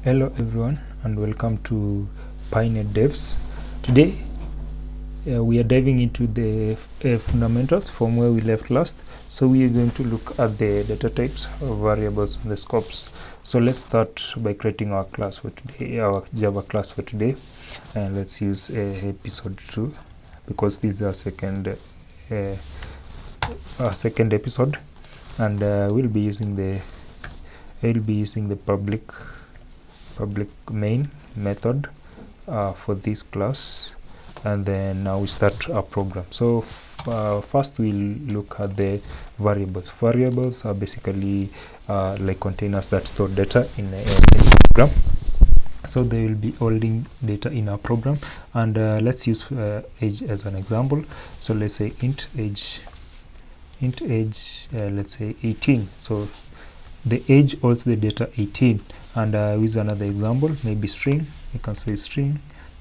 Hello everyone and welcome to Pioneer Devs. Today we are diving into the fundamentals from where we left last. So we are going to look at the data types, variables, and the scopes. So let's start by creating our class for today, our Java class for today, and let's use episode 2 because this is our second episode, and we'll be using the public main method for this class, and then now we start our program. So first we'll look at the variables are basically like containers that store data in a program. So they will be holding data in our program, and let's use age as an example. So let's say int age let's say 18. So the age holds the data 18, and with another example, maybe string, you can say string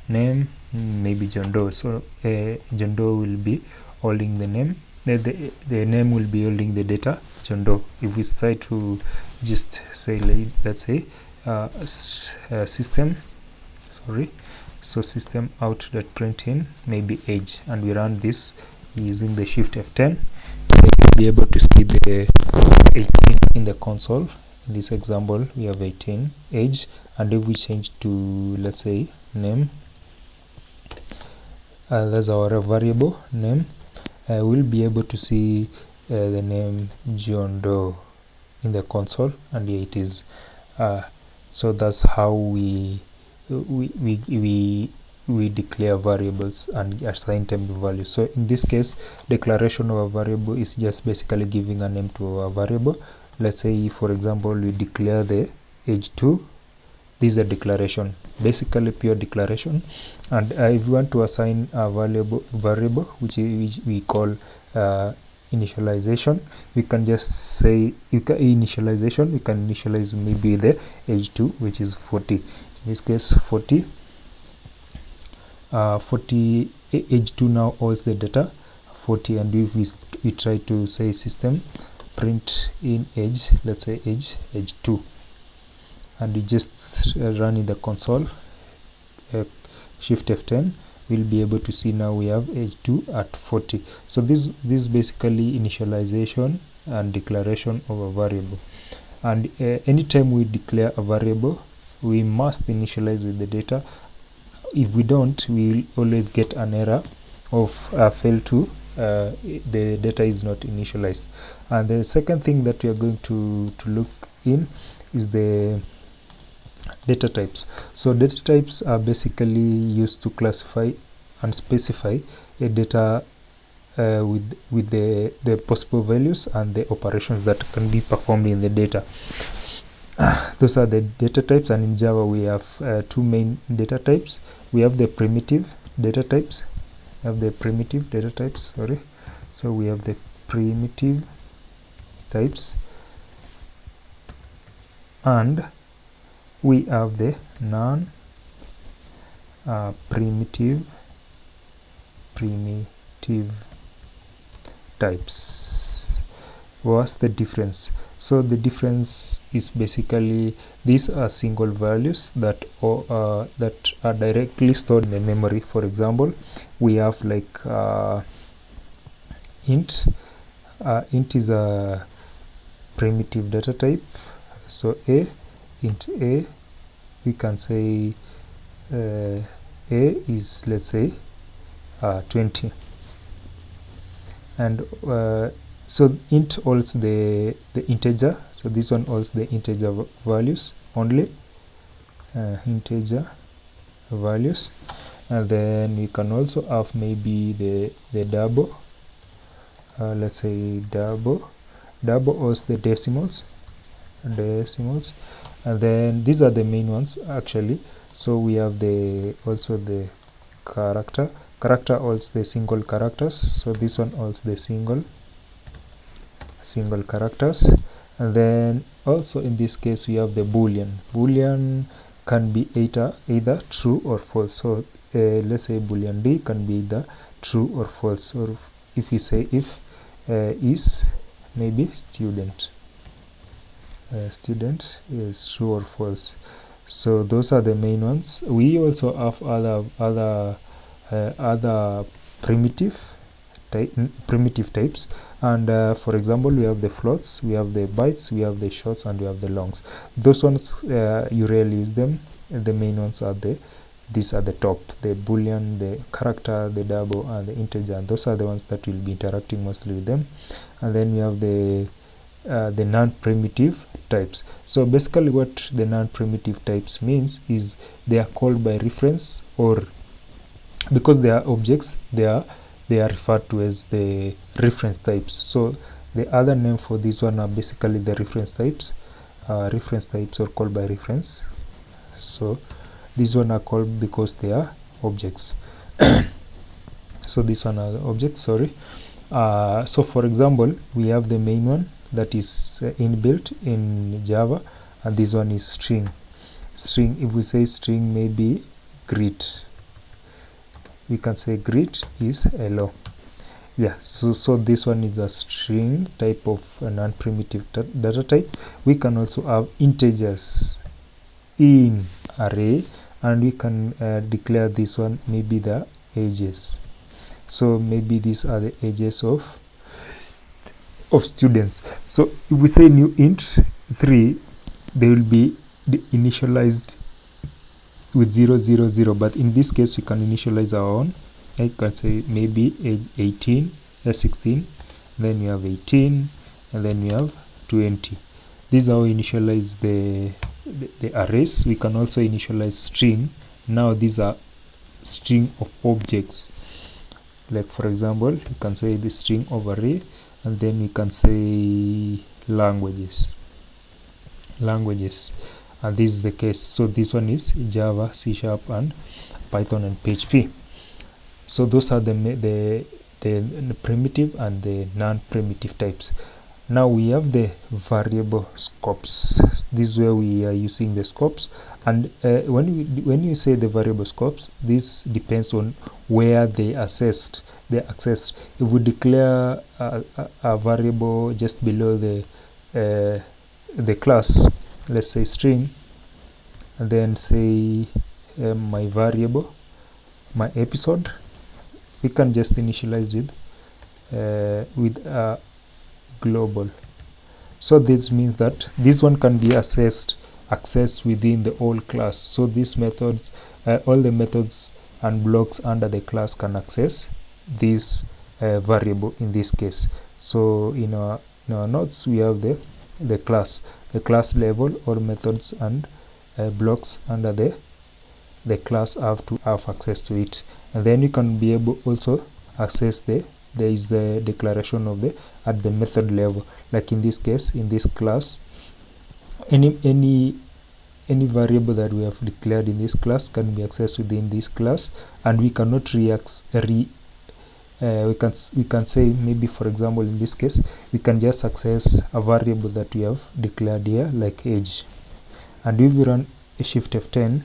name, maybe John Doe. So John Doe will be holding the name, the name will be holding the data John Doe. If we try to just say, let's say system out.print in maybe age, and we run this using the shift F10, we'll be able to see the 18 in the console. In this example we have 18 age, and if we change to, let's say, name, that's our variable name, we'll be able to see the name John Doe in the console, and here it is. So that's how we declare variables and assign them values. So in this case, declaration of a variable is just basically giving a name to a variable. Let's say, for example, we declare the age 2. This is a declaration, basically pure declaration. And if we want to assign a variable which we call initialization, we can just say we can initialize maybe the age 2, which is 40. In this case 40 age 2 now holds the data 40, and if we try to say system print in age, let's say age 2, and we just run in the console, shift F10, we'll be able to see now we have age 2 at 40. So this is basically initialization and declaration of a variable. And anytime we declare a variable, we must initialize with the data. If we don't, we will always get an error of fail to the data is not initialized. And the second thing that we are going to look in is the data types. So data types are basically used to classify and specify a data with the possible values and the operations that can be performed in the data. Those are the data types, and in Java we have two main data types. We have the primitive data types. So we have the primitive types, and we have the non-primitive types. What's the difference? So the difference is basically these are single values that are directly stored in the memory. For example, we have like int. Int is a primitive data type. So int a, we can say a is, let's say, 20, and so int holds the integer. So this one holds the integer values only, integer values. And then we can also have maybe the double, let's say double holds the decimals, and then these are the main ones actually. So we have also the character holds the single characters. So this one holds the single characters. And then also in this case we have the boolean can be either true or false. So let's say boolean d can be either true or false, or if we say if is maybe student is true or false. So those are the main ones. We also have other primitive types, and for example, we have the floats, we have the bytes, we have the shorts, and we have the longs. Those ones you rarely use them. The main ones are these are the top, the boolean, the character, the double, and the integer, and those are the ones that will be interacting mostly with them. And then we have the non-primitive types. So basically what the non-primitive types means is they are called by reference, or because they are objects, they are referred to as the reference types. So the other name for this one are basically the reference types. Reference types are called by reference. So these one are called because they are objects. So this one are objects, sorry. So for example, we have the main one that is inbuilt in Java, and this one is string. If we say string, maybe greet, we can say greet is hello. Yeah, so this one is a string type of a non-primitive data type. We can also have integers in array, and we can declare this one maybe the ages. So maybe these are the ages of students. So if we say new int 3, they will be initialized with 0, 0, 0, but in this case we can initialize our own. I can say maybe age 18, 16, then we have 18, and then we have 20. This is how we initialize the arrays. We can also initialize string. Now these are string of objects. Like for example, you can say the string of array, and then we can say languages, and this is the case. So this one is Java, C#, and Python, and PHP. So those are the primitive and the non-primitive types. Now we have the variable scopes. This is where we are using the scopes, and when you say the variable scopes, this depends on where they accessed. If we declare a variable just below the class, let's say string, and then say my variable, my episode, we can just initialize with global. So this means that this one can be accessed within the whole class. So these methods, all the methods and blocks under the class can access this variable in this case. So in our notes we have the class level. All methods and blocks under the class have to have access to it, and then you can be able also access there is the declaration of at the method level. Like in this case, in this class, any variable that we have declared in this class can be accessed within this class, and we cannot we can say, maybe for example in this case, we can just access a variable that we have declared here, like age, and if we run a shift F10,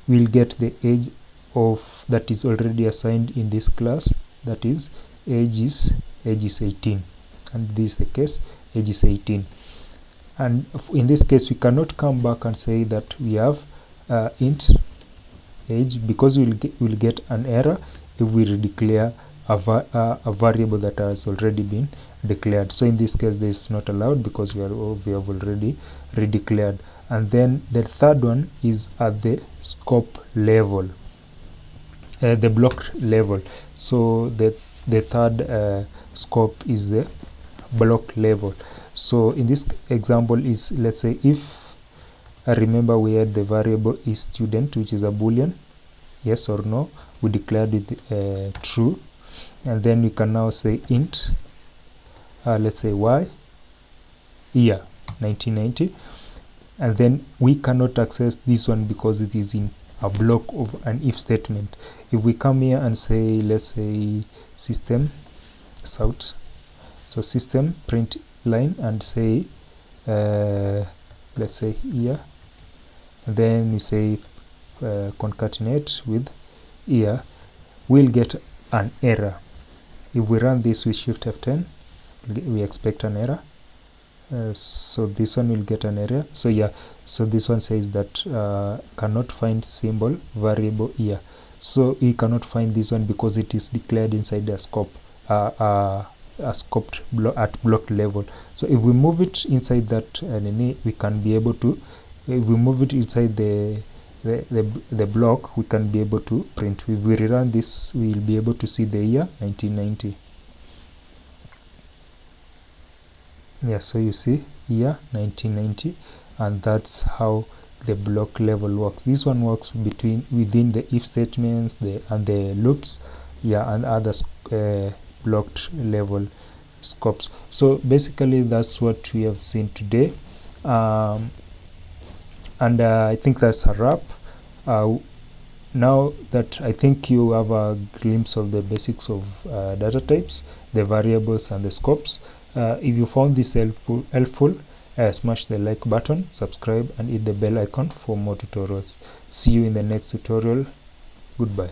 we'll get the age of that is already assigned in this class, that is age is 18, and this is the case, age is 18. And in this case we cannot come back and say that we have int age, because we'll get an error if we redeclare a variable that has already been declared. So in this case this is not allowed because we have already redeclared. And then the third one is at the scope level, the block level. So the third scope is the block level. So in this example is, let's say, if I remember we had the variable is student, which is a boolean, yes or no, we declared it true, and then we can now say int let's say y, year 1990, and then we cannot access this one because it is in a block of an if statement. If we come here and say, let's say system out, so system print line, and say let's say here, and then we say concatenate with here, we'll get an error. If we run this with shift F10, we expect an error, So this one will get an error. So yeah, so this one says that cannot find symbol variable here. So you cannot find this one because it is declared inside the scope, a scoped at block level. So if we move it inside that we can be able to, if we move it inside the block, we can be able to print. If we rerun this, we will be able to see the year 1990. Yeah, so you see here 1990, and that's how the block level works. This one works within the if statements and the loops, yeah, and other blocked level scopes. So basically that's what we have seen today, and I think that's a wrap. Now that I think you have a glimpse of the basics of data types, the variables and the scopes. If you found this helpful, smash the like button, subscribe, and hit the bell icon for more tutorials. See you in the next tutorial. Goodbye.